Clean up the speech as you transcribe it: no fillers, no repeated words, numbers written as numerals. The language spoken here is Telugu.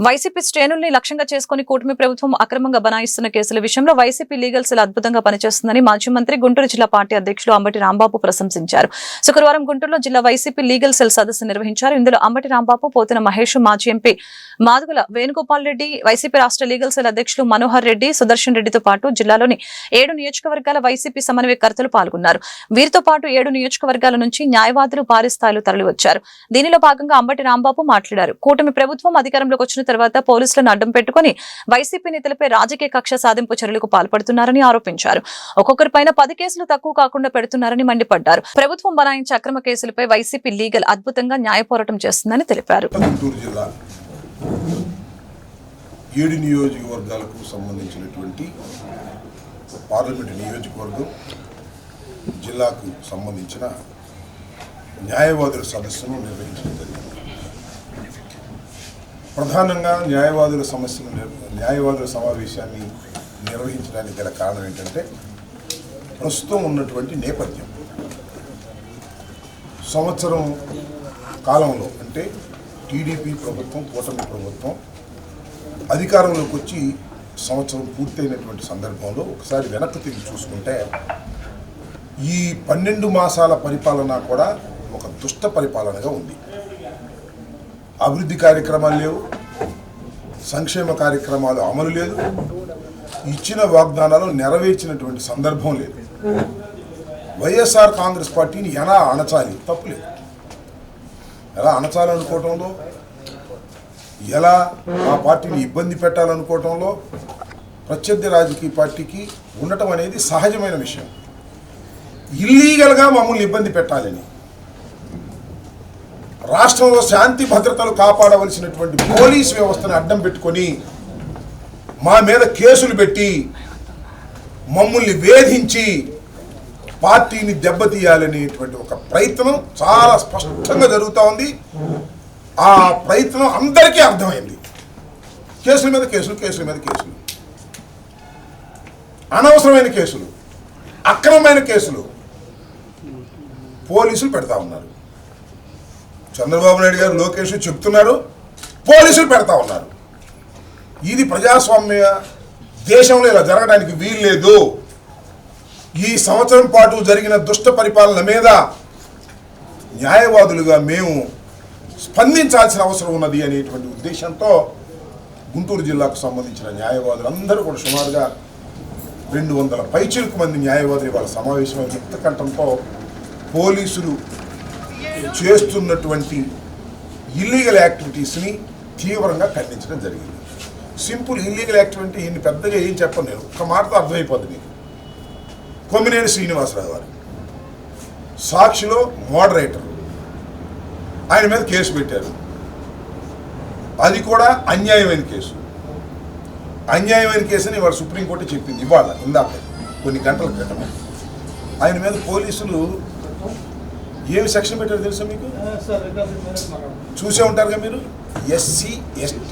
వైసీపీ శ్రేణుల్ని లక్ష్యంగా చేసుకుని కూటమి ప్రభుత్వం అక్రమంగా బనాయిస్తున్న కేసుల విషయంలో వైసీపీ లీగల్ సెల్ అద్భుతంగా పనిచేస్తుందని మాజీ మంత్రి గుంటూరు జిల్లా పార్టీ అధ్యక్షులు అంబటి రాంబాబు ప్రశంసించారు. శుక్రవారం గుంటూరులో జిల్లా వైసీపీ లీగల్ సెల్ సదస్సు నిర్వహించారు. ఇందులో అంబటి రాంబాబు, పోతిన మహేష్, మాజీ ఎంపీ మాదుగుల వేణుగోపాల్ రెడ్డి, వైసీపీ రాష్ట్ర లీగల్ సెల్ అధ్యక్షులు మనోహర్ రెడ్డి, సుదర్శన్ రెడ్డితో పాటు జిల్లాలోని 7 నియోజకవర్గాల వైసీపీ సమన్వయకర్తలు పాల్గొన్నారు. వీరితో పాటు 7 నియోజకవర్గాల నుంచి న్యాయవాదులు భారీ స్థాయిలో తరలివచ్చారు. దీనిలో భాగంగా అంబటి రాంబాబు మాట్లాడారు. కూటమి ప్రభుత్వం అధికారంలోకి వచ్చిన తర్వాత పోలీసులను అడ్డం పెట్టుకుని వైసీపీ నేతలపై రాజకీయ కక్ష సాధింపు చర్యలకు పాల్పడుతున్నారని ఆరోపించారు. ఒక్కొక్కరిపైన 10 కేసులు తక్కువ కాకుండా పెడుతున్నారని మండిపడ్డారు. ప్రభుత్వం బనాయించే అక్రమ కేసులపై వైసీపీ లీగల్ అద్భుతంగా న్యాయ పోరాటం చేస్తుందని తెలిపారు. 7 నియోజకవర్గాలకు సంబంధించినటువంటి పార్లమెంటు నియోజకవర్గం జిల్లాకు సంబంధించిన న్యాయవాదుల సదస్సును నిర్వహించడం జరిగింది. ప్రధానంగా న్యాయవాదుల సమావేశాన్ని నిర్వహించడానికి గల కారణం ఏంటంటే ప్రస్తుతం ఉన్నటువంటి నేపథ్యం. సంవత్సరం కాలంలో అంటే టీడీపీ ప్రభుత్వం, కూటమి ప్రభుత్వం అధికారంలోకి వచ్చి సంవత్సరం పూర్తయినటువంటి సందర్భంలో ఒకసారి వెనక్కి తిరిగి చూసుకుంటే ఈ 12 మాసాల పరిపాలన కూడా ఒక దుష్ట పరిపాలనగా ఉంది. అభివృద్ధి కార్యక్రమాలు లేవు, సంక్షేమ కార్యక్రమాలు అమలు లేదు, ఇచ్చిన వాగ్దానాలు నెరవేర్చినటువంటి సందర్భం లేదు. వైఎస్ఆర్ కాంగ్రెస్ పార్టీని ఎలా అణచాలి తప్పులేదు, ఎలా అణచాలనుకోవటంలో, ఎలా ఆ పార్టీని ఇబ్బంది పెట్టాలనుకోవటంలో ప్రత్యర్థి రాజకీయ పార్టీకి ఉండటం అనేది సహజమైన విషయం. ఇల్లీగల్గా మమ్మల్ని ఇబ్బంది పెట్టాలని, రాష్ట్రంలో శాంతి భద్రతలు కాపాడవలసినటువంటి పోలీస్ వ్యవస్థను అడ్డం పెట్టుకొని మా మీద కేసులు పెట్టి మమ్మల్ని వేధించి పార్టీని దెబ్బతీయాలనేటువంటి ఒక ప్రయత్నం చాలా స్పష్టంగా జరుగుతూ ఉంది. ఆ ప్రయత్నం అందరికీ అర్థమైంది. కేసుల మీద కేసులు, కేసుల మీద కేసులు, అనవసరమైన కేసులు, అక్రమమైన కేసులు పోలీసులు పెడతా ఉన్నారు. చంద్రబాబు నాయుడు గారు, లోకేష్ చెప్తున్నారు, పోలీసులు పెడతా ఉన్నారు. ఇది ప్రజాస్వామ్య దేశంలో ఇలా జరగడానికి వీల్లేదు. ఈ సంవత్సరం పాటు జరిగిన దుష్ట పరిపాలన మీద న్యాయవాదులుగా మేము స్పందించాల్సిన అవసరం ఉన్నది అనేటువంటి ఉద్దేశంతో గుంటూరు జిల్లాకు సంబంధించిన న్యాయవాదులందరూ కూడా సుమారుగా 200 పైచిలకు మంది న్యాయవాదులు వాళ్ళ సమావేశమై ముక్త కంఠంతో పోలీసులు చేస్తున్నటువంటి ఇల్లీగల్ యాక్టివిటీస్ని తీవ్రంగా ఖండించడం జరిగింది. సింపుల్ ఇల్లీగల్ యాక్టివిటీ ఈయన పెద్దగా ఏం చెప్పను నేను, ఒక్క మాటతో అర్థమైపోద్ది మీకు. కొమ్మినేని శ్రీనివాసరావు గారు సాక్షిలో మోడరేటర్, ఆయన మీద కేసు పెట్టారు. అది కూడా అన్యాయమైన కేసు. అన్యాయమైన కేసుని ఇవాళ సుప్రీంకోర్టు చెప్పింది. ఇవాళ ఇందాక కొన్ని గంటల క్రితం ఆయన మీద పోలీసులు ఏమి సెక్షన్ పెట్టారు తెలుసా మీకు? చూసే ఉంటారుగా మీరు. SC, ST